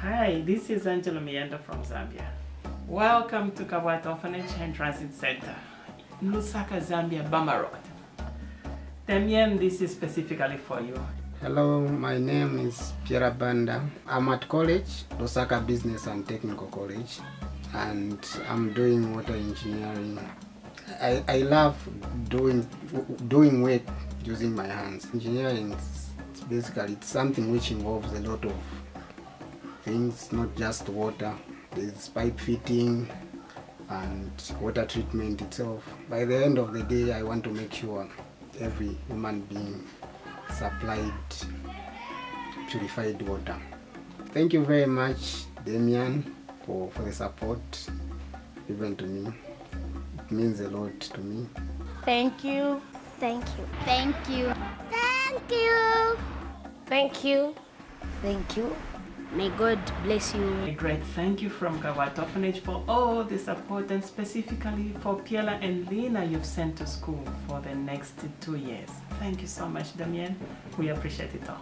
Hi, this is Angela Mienda from Zambia. Welcome to Kabwata Orphanage and Transit Center, Lusaka, Zambia, Bama Road. Damien, this is specifically for you. Hello, my name is Pierre Banda. I'm at college, Lusaka Business and Technical College, and I'm doing water engineering. I love doing work using my hands. Engineering basically it's something which involves a lot of things, not just water. There's pipe fitting and water treatment itself. By the end of the day, I want to make sure every human being supplied purified water. Thank you very much, Damian, for the support given to me. It means a lot to me. Thank you. Thank you. Thank you. Thank you. Thank you. Thank you. May God bless you. A great thank you from Kabwata Orphanage for all the support, and specifically for Piela and Lina you've sent to school for the next 2 years. Thank you so much, Damien. We appreciate it all.